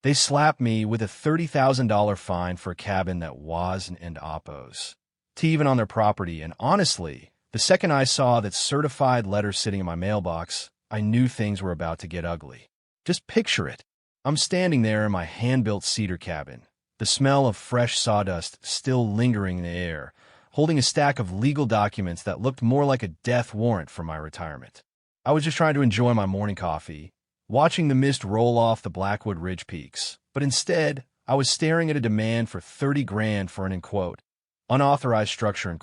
They slapped me with a $30,000 fine for a cabin that was in Oppos. Even on their property, and honestly, the second I saw that certified letter sitting in my mailbox, I knew things were about to get ugly. Just picture it. I'm standing there in my hand-built cedar cabin, the smell of fresh sawdust still lingering in the air, holding a stack of legal documents that looked more like a death warrant for my retirement. I was just trying to enjoy my morning coffee, watching the mist roll off the Blackwood Ridge peaks, but instead, I was staring at a demand for $30,000 for an, unauthorized structure,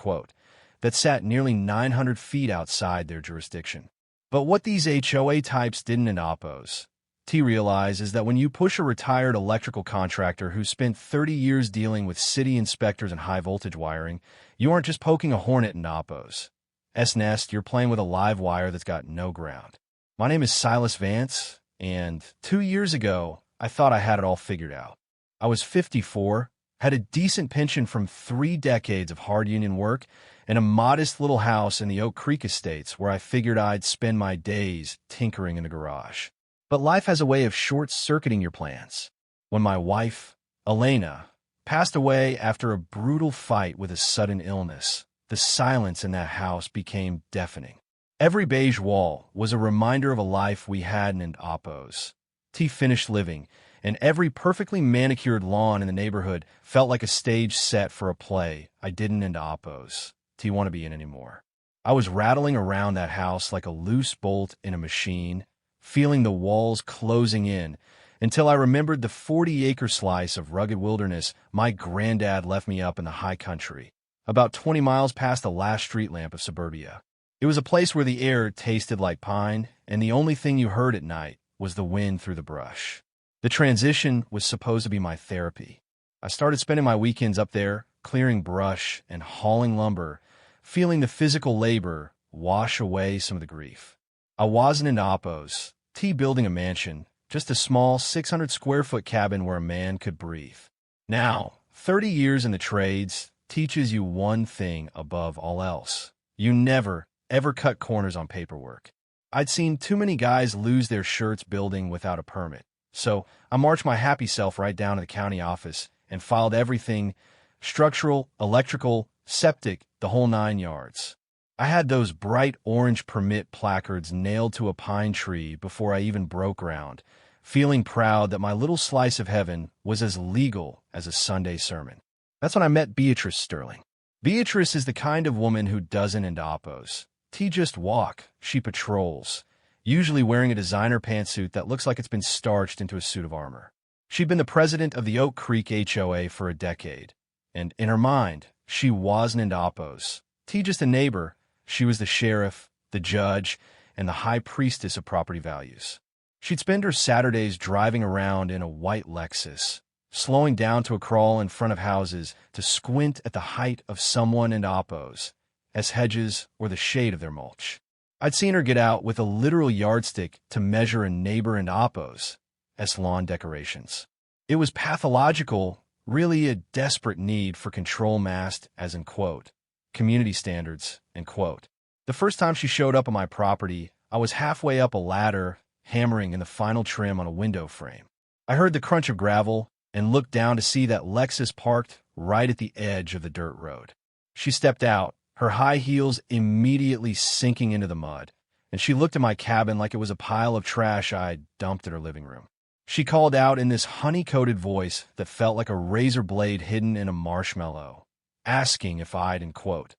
that sat nearly 900 feet outside their jurisdiction. But what these HOA types didn't in Oppos, realize is that when you push a retired electrical contractor who spent 30 years dealing with city inspectors and high-voltage wiring, you aren't just poking a hornet in Oppos. S-Nest, you're playing with a live wire that's got no ground. My name is Silas Vance, and 2 years ago, I thought I had it all figured out. I was 54, had a decent pension from 3 decades of hard union work, and a modest little house in the Oak Creek estates where I figured I'd spend my days tinkering in the garage. But life has a way of short-circuiting your plans. When my wife, Elena, passed away after a brutal fight with a sudden illness, the silence in that house became deafening. Every beige wall was a reminder of a life we hadn't in Oppos. Finished living, and every perfectly manicured lawn in the neighborhood felt like a stage set for a play I didn't in Oppos want to be in anymore. I was rattling around that house like a loose bolt in a machine, feeling the walls closing in, until I remembered the 40-acre slice of rugged wilderness my granddad left me up in the high country, about 20 miles past the last street lamp of suburbia. It was a place where the air tasted like pine, and the only thing you heard at night was the wind through the brush. The transition was supposed to be my therapy. I started spending my weekends up there, clearing brush and hauling lumber, feeling the physical labor wash away some of the grief. I wasn't in Oppos, building a mansion, just a small 600-square-foot cabin where a man could breathe. Now, 30 years in the trades teaches you one thing above all else. You never, ever cut corners on paperwork. I'd seen too many guys lose their shirts building without a permit, so I marched my happy self right down to the county office and filed everything: structural, electrical, septic, the whole 9 yards. I had those bright orange permit placards nailed to a pine tree before I even broke ground, feeling proud that my little slice of heaven was as legal as a Sunday sermon. That's when I met Beatrice Sterling. Beatrice is the kind of woman who doesn't end Oppos. Just walk, she patrols, usually wearing a designer pantsuit that looks like it's been starched into a suit of armor. She'd been the president of the Oak Creek HOA for a decade, and in her mind, she wasn't in Oppos. Just a neighbor. She was the sheriff, the judge, and the high priestess of property values. She'd spend her Saturdays driving around in a white Lexus, slowing down to a crawl in front of houses to squint at the height of someone in Oppos, as hedges or the shade of their mulch. I'd seen her get out with a literal yardstick to measure a neighbor in Oppos, as lawn decorations. It was pathological, really a desperate need for control masked as in quote, community standards, end quote. The first time she showed up on my property, I was halfway up a ladder, hammering in the final trim on a window frame. I heard the crunch of gravel and looked down to see that Lexus parked right at the edge of the dirt road. She stepped out, her high heels immediately sinking into the mud, and she looked at my cabin like it was a pile of trash I'd dumped in her living room. She called out in this honey-coated voice that felt like a razor blade hidden in a marshmallow, asking if I'd, end quote,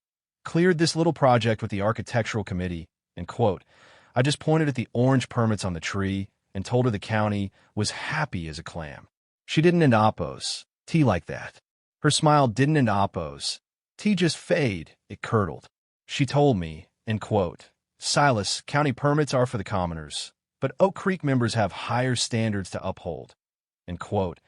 cleared this little project with the architectural committee, end quote. I just pointed at the orange permits on the tree and told her the county was happy as a clam. She didn't end Oppos, like that. Her smile didn't end Oppos. Just fade, it curdled. She told me, end quote, Silas, county permits are for the commoners, but Oak Creek members have higher standards to uphold, end quote.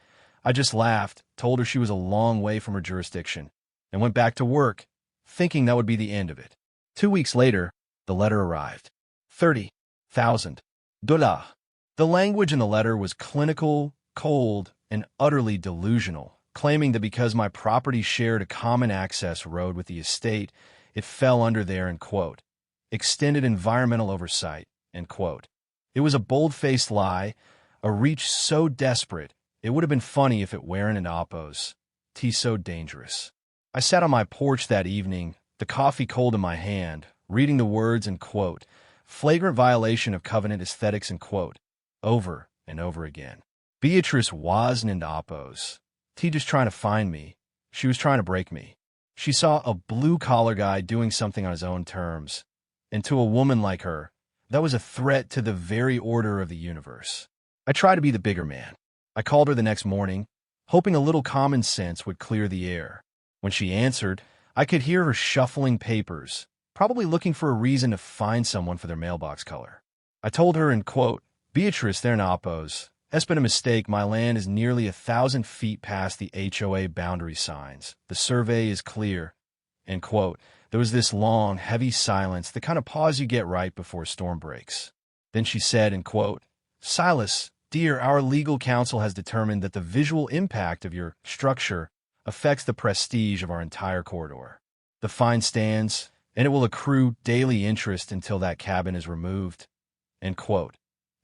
I just laughed, told her she was a long way from her jurisdiction, and went back to work, thinking that would be the end of it. 2 weeks later, the letter arrived. $30,000. The language in the letter was clinical, cold, and utterly delusional, claiming that because my property shared a common access road with the estate, it fell under their, end quote, extended environmental oversight, end quote. It was a bold-faced lie, a reach so desperate It would have been funny if it weren't an Oppos. Tea so dangerous. I sat on my porch that evening, the coffee cold in my hand, reading the words and quote, flagrant violation of covenant aesthetics and quote, over and over again. Beatrice wasn't into Oppos. Tea just trying to find me. She was trying to break me. She saw a blue-collar guy doing something on his own terms. And to a woman like her, that was a threat to the very order of the universe. I tried to be the bigger man. I called her the next morning, hoping a little common sense would clear the air. When she answered, I could hear her shuffling papers, probably looking for a reason to find someone for their mailbox color. I told her in quote, Beatrice, they're in Oppos. That's been a mistake. My land is nearly 1,000 feet past the HOA boundary signs. The survey is clear. End quote. There was this long, heavy silence, the kind of pause you get right before a storm breaks. Then she said, in quote, Silas, dear, our legal counsel has determined that the visual impact of your structure affects the prestige of our entire corridor. The fine stands, and it will accrue daily interest until that cabin is removed. End quote.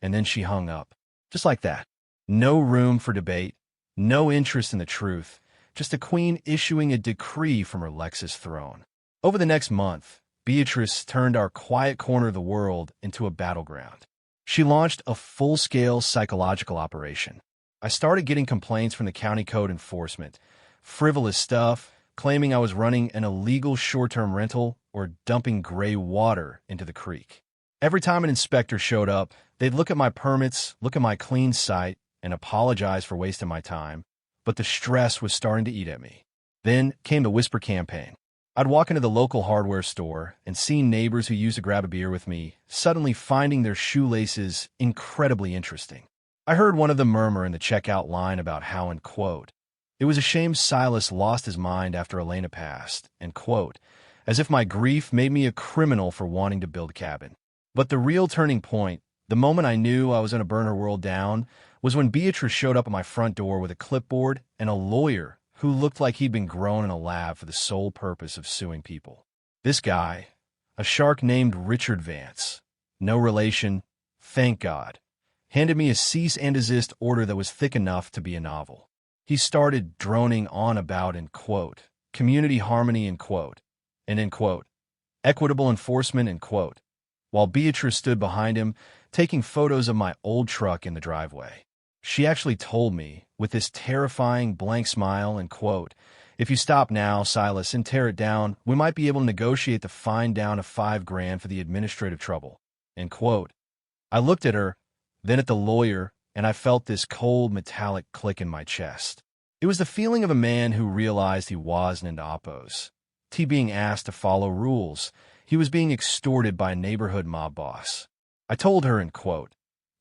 And then she hung up. Just like that. No room for debate, no interest in the truth, just a queen issuing a decree from her Lexus throne. Over the next month, Beatrice turned our quiet corner of the world into a battleground. She launched a full-scale psychological operation. I started getting complaints from the county code enforcement, frivolous stuff, claiming I was running an illegal short-term rental or dumping gray water into the creek. Every time an inspector showed up, they'd look at my permits, look at my clean site, and apologize for wasting my time, but the stress was starting to eat at me. Then came the whisper campaign. I'd walk into the local hardware store and see neighbors who used to grab a beer with me suddenly finding their shoelaces incredibly interesting. I heard one of them murmur in the checkout line about how, in quote, it was a shame Silas lost his mind after Elena passed, end quote, as if my grief made me a criminal for wanting to build a cabin. But the real turning point, the moment I knew I was going to burn her world down, was when Beatrice showed up at my front door with a clipboard and a lawyer who looked like he'd been grown in a lab for the sole purpose of suing people. This guy, a shark named Richard Vance, no relation, thank God, handed me a cease and desist order that was thick enough to be a novel. He started droning on about, in quote, community harmony, in quote, and in quote, equitable enforcement, in quote, while Beatrice stood behind him, taking photos of my old truck in the driveway. She actually told me, with this terrifying blank smile, and quote, if you stop now, Silas, and tear it down, we might be able to negotiate the fine down of $5,000 for the administrative trouble, end quote. I looked at her, then at the lawyer, and I felt this cold metallic click in my chest. It was the feeling of a man who realized he wasn't into Oppos. He being asked to follow rules. He was being extorted by a neighborhood mob boss. I told her, in quote,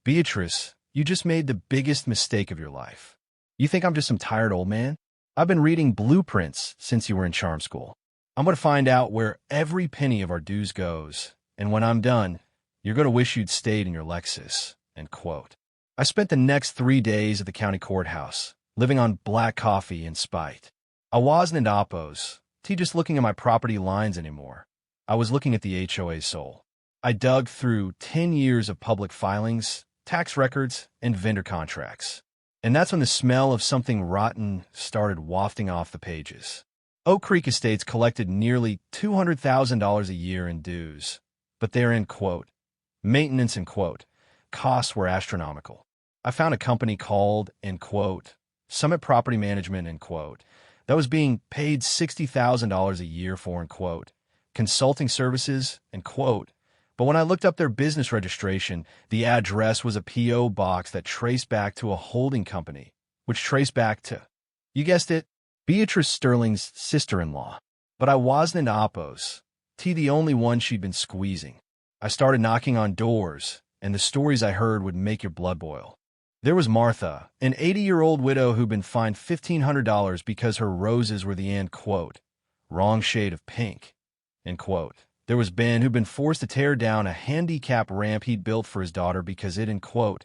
Beatrice, you just made the biggest mistake of your life. You think I'm just some tired old man? I've been reading blueprints since you were in charm school. I'm going to find out where every penny of our dues goes, and when I'm done, you're going to wish you'd stayed in your Lexus, end quote. I spent the next 3 days at the county courthouse, living on black coffee in spite. I wasn't into Oppos, just looking at my property lines anymore. I was looking at the HOA's soul. I dug through 10 years of public filings, tax records, and vendor contracts. And that's when the smell of something rotten started wafting off the pages. Oak Creek Estates collected nearly $200,000 a year in dues, but their, in quote, maintenance, in quote, costs were astronomical. I found a company called, in quote, Summit Property Management, in quote, that was being paid $60,000 a year for, in quote, consulting services, in quote. But when I looked up their business registration, the address was a P.O. box that traced back to a holding company, which traced back to, you guessed it, Beatrice Sterling's sister-in-law. But I wasn't into Oppos, the only one she'd been squeezing. I started knocking on doors, and the stories I heard would make your blood boil. There was Martha, an 80-year-old widow who'd been fined $1,500 because her roses were the, end quote, wrong shade of pink, end quote. There was Ben, who'd been forced to tear down a handicap ramp he'd built for his daughter because it, end quote,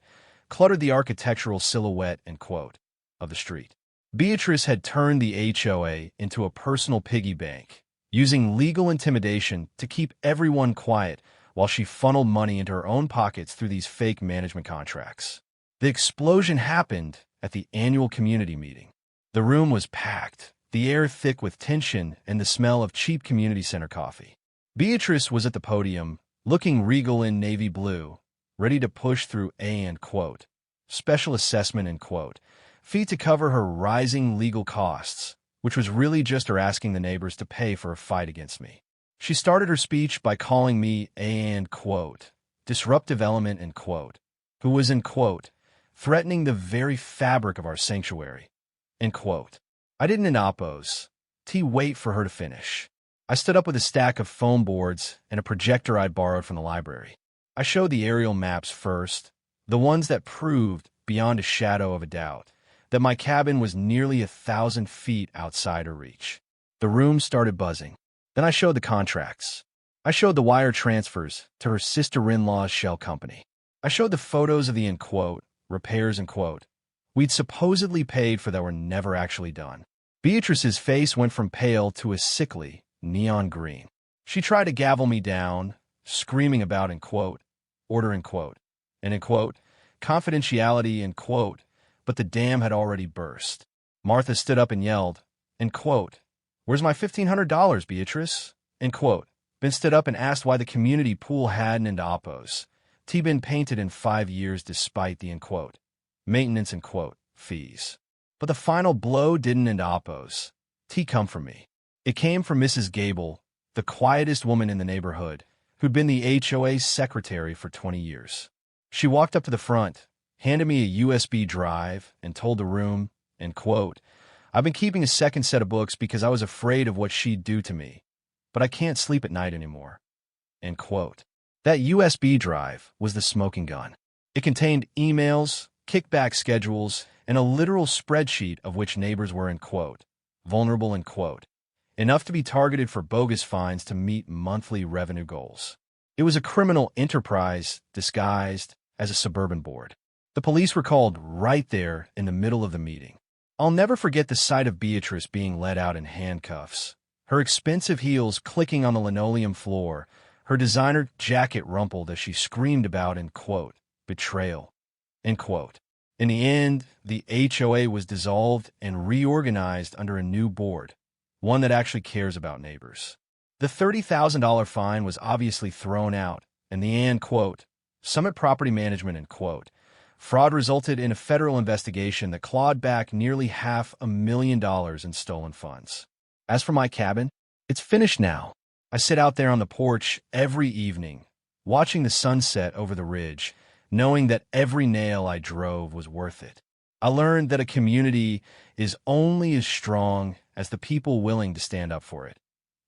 cluttered the architectural silhouette, end quote, of the street. Beatrice had turned the HOA into a personal piggy bank, using legal intimidation to keep everyone quiet while she funneled money into her own pockets through these fake management contracts. The explosion happened at the annual community meeting. The room was packed, the air thick with tension and the smell of cheap community center coffee. Beatrice was at the podium, looking regal in navy blue, ready to push through special assessment fee to cover her rising legal costs, which was really just her asking the neighbors to pay for a fight against me. She started her speech by calling me a disruptive element who was threatening the very fabric of our sanctuary. I didn't oppose. Wait for her to finish. I stood up with a stack of foam boards and a projector I'd borrowed from the library. I showed the aerial maps first, the ones that proved, beyond a shadow of a doubt, that my cabin was nearly 1,000 feet outside her reach. The room started buzzing. Then I showed the contracts. I showed the wire transfers to her sister-in-law's shell company. I showed the photos of the repairs we'd supposedly paid for that were never actually done. Beatrice's face went from pale to a sickly neon green. She tried to gavel me down, screaming about order and confidentiality but the dam had already burst. Martha stood up and yelled, where's my $1,500, Beatrice? Ben stood up and asked why the community pool hadn't oppos. Been painted in 5 years despite the maintenance fees. But the final blow didn't oppos. Come from me. It came from Mrs. Gable, the quietest woman in the neighborhood, who'd been the HOA secretary for 20 years. She walked up to the front, handed me a USB drive, and told the room, I've been keeping a second set of books because I was afraid of what she'd do to me, but I can't sleep at night anymore. That USB drive was the smoking gun. It contained emails, kickback schedules, and a literal spreadsheet of which neighbors were vulnerable enough to be targeted for bogus fines to meet monthly revenue goals. It was a criminal enterprise disguised as a suburban board. The police were called right there in the middle of the meeting. I'll never forget the sight of Beatrice being led out in handcuffs, her expensive heels clicking on the linoleum floor, her designer jacket rumpled as she screamed about betrayal. In the end, the HOA was dissolved and reorganized under a new board, one that actually cares about neighbors. The $30,000 fine was obviously thrown out, and the Summit Property Management fraud resulted in a federal investigation that clawed back nearly $500,000 in stolen funds. As for my cabin, it's finished now. I sit out there on the porch every evening, watching the sunset over the ridge, knowing that every nail I drove was worth it. I learned that a community is only as strong as the people willing to stand up for it.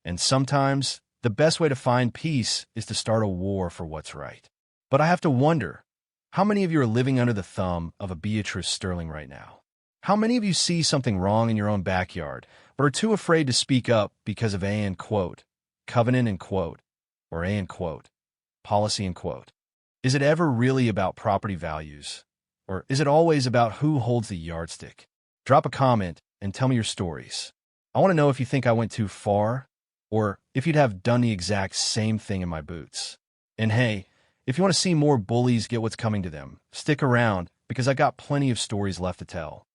And sometimes, the best way to find peace is to start a war for what's right. But I have to wonder, how many of you are living under the thumb of a Beatrice Sterling right now? How many of you see something wrong in your own backyard, but are too afraid to speak up because of covenant or policy Is it ever really about property values? Or is it always about who holds the yardstick? Drop a comment and tell me your stories. I want to know if you think I went too far, or if you'd have done the exact same thing in my boots. And hey, if you want to see more bullies get what's coming to them, stick around because I got plenty of stories left to tell.